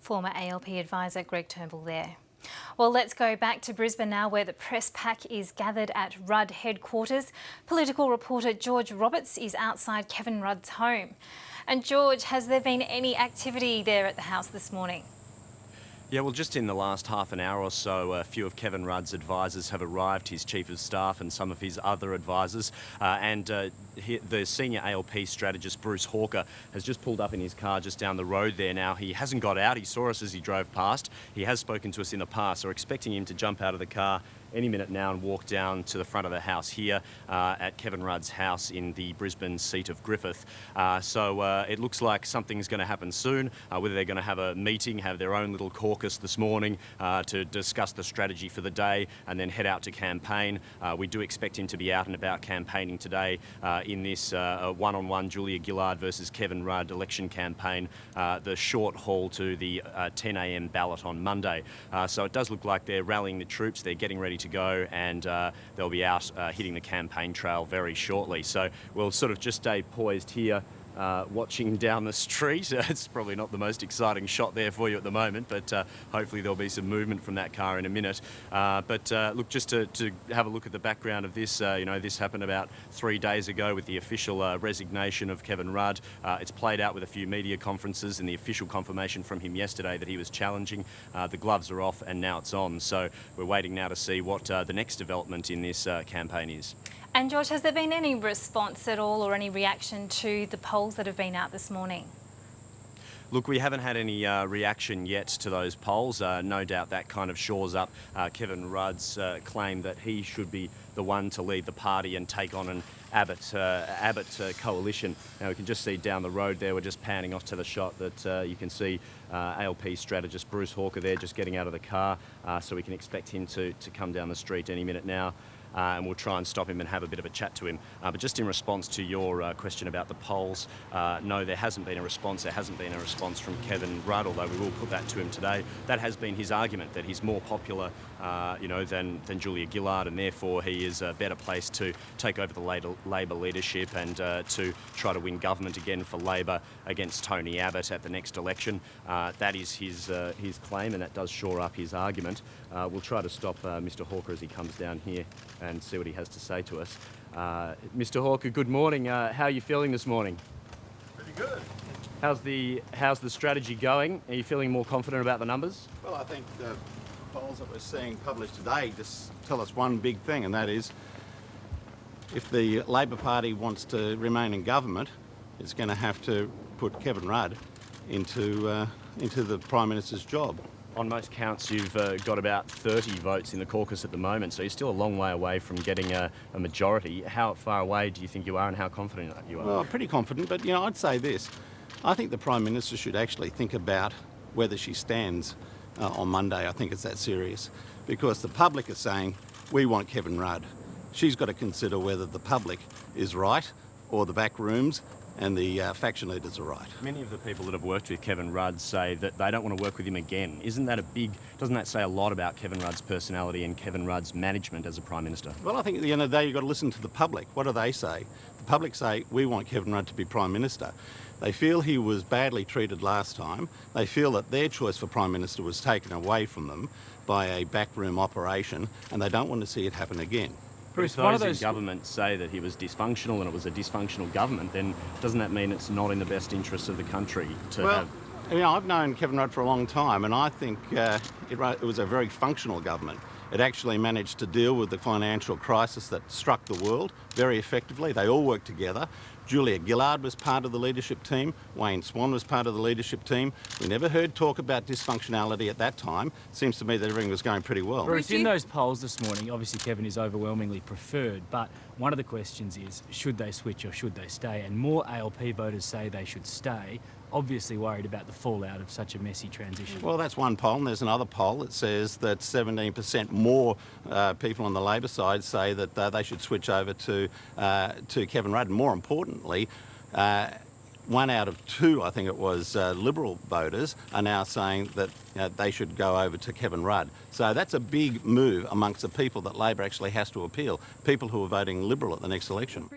Former ALP advisor Greg Turnbull there. Well, let's go back to Brisbane now, where the press pack is gathered at Rudd headquarters. Political reporter George Roberts is outside Kevin Rudd's home. And George, has there been any activity there at the house this morning? Yeah, well, just in the last half an hour or so, a few of Kevin Rudd's advisors have arrived, his chief of staff and some of his other advisors. The senior ALP strategist, Bruce Hawker, has just pulled up in his car just down the road there now. He hasn't got out. He saw us as he drove past. He has spoken to us in the past, so we're expecting him to jump out of the car any minute now and walk down to the front of the house here at Kevin Rudd's house in the Brisbane seat of Griffith. So it looks like something's going to happen soon, whether they're going to have a meeting, have their own little caucus this morning to discuss the strategy for the day and then head out to campaign. We do expect him to be out and about campaigning today in this one-on-one Julia Gillard versus Kevin Rudd election campaign, the short haul to the 10 a.m. ballot on Monday. So it does look like they're rallying the troops, they're getting ready to go, and they'll be out hitting the campaign trail very shortly. So we'll sort of just stay poised here, watching down the street. It's probably not the most exciting shot there for you at the moment, but hopefully there'll be some movement from that car in a minute. Look, just to have a look at the background of this, this happened about 3 days ago with the official resignation of Kevin Rudd. It's played out with a few media conferences and the official confirmation from him yesterday that he was challenging. The gloves are off and now it's on. So we're waiting now to see what the next development in this campaign is. And George, has there been any response at all or any reaction to the polls that have been out this morning? Look, we haven't had any reaction yet to those polls. No doubt that kind of shores up Kevin Rudd's claim that he should be the one to lead the party and take on an Abbott coalition. Now we can just see down the road there, we're just panning off to the shot that you can see ALP strategist Bruce Hawker there just getting out of the car, so we can expect him to come down the street any minute now. And we'll try and stop him and have a bit of a chat to him. But just in response to your question about the polls, no, there hasn't been a response. There hasn't been a response from Kevin Rudd, although we will put that to him today. That has been his argument, that he's more popular, than Julia Gillard, and therefore he is a better place to take over the Labor leadership and to try to win government again for Labor against Tony Abbott at the next election. That is his claim, and that does shore up his argument. We'll try to stop Mr. Hawker as he comes down here and see what he has to say to us. Mr. Hawker, good morning. How are you feeling this morning? Pretty good. How's the strategy going? Are you feeling more confident about the numbers? Well, I think the polls that we're seeing published today just tell us one big thing, and that is if the Labor Party wants to remain in government, it's going to have to put Kevin Rudd into the Prime Minister's job. On most counts, you've got about 30 votes in the caucus at the moment, so you're still a long way away from getting a majority. How far away do you think you are, and how confident you are? Well, pretty confident, but I'd say this. I think the Prime Minister should actually think about whether she stands on Monday. I think it's that serious, because the public are saying, we want Kevin Rudd. She's got to consider whether the public is right or the back rooms and the faction leaders are right. Many of the people that have worked with Kevin Rudd say that they don't want to work with him again. Doesn't that say a lot about Kevin Rudd's personality and Kevin Rudd's management as a Prime Minister? Well, I think at the end of the day, you've got to listen to the public. What do they say? The public say, we want Kevin Rudd to be Prime Minister. They feel he was badly treated last time. They feel that their choice for Prime Minister was taken away from them by a backroom operation, and they don't want to see it happen again. Bruce, if those in government say that he was dysfunctional and it was a dysfunctional government, then doesn't that mean it's not in the best interests of the country to have... I've known Kevin Rudd for a long time, and I think it was a very functional government. It actually managed to deal with the financial crisis that struck the world very effectively. They all worked together. Julia Gillard was part of the leadership team. Wayne Swan was part of the leadership team. We never heard talk about dysfunctionality at that time. Seems to me that everything was going pretty well. Bruce, in those polls this morning, obviously Kevin is overwhelmingly preferred, but one of the questions is, should they switch or should they stay? And more ALP voters say they should stay, obviously worried about the fallout of such a messy transition. Well, that's one poll, and there's another poll that says that 17% more people on the Labor side say that they should switch over to Kevin Rudd. And more importantly, 1 out of 2, I think it was, Liberal voters are now saying that they should go over to Kevin Rudd. So that's a big move amongst the people that Labor actually has to appeal, people who are voting Liberal at the next election.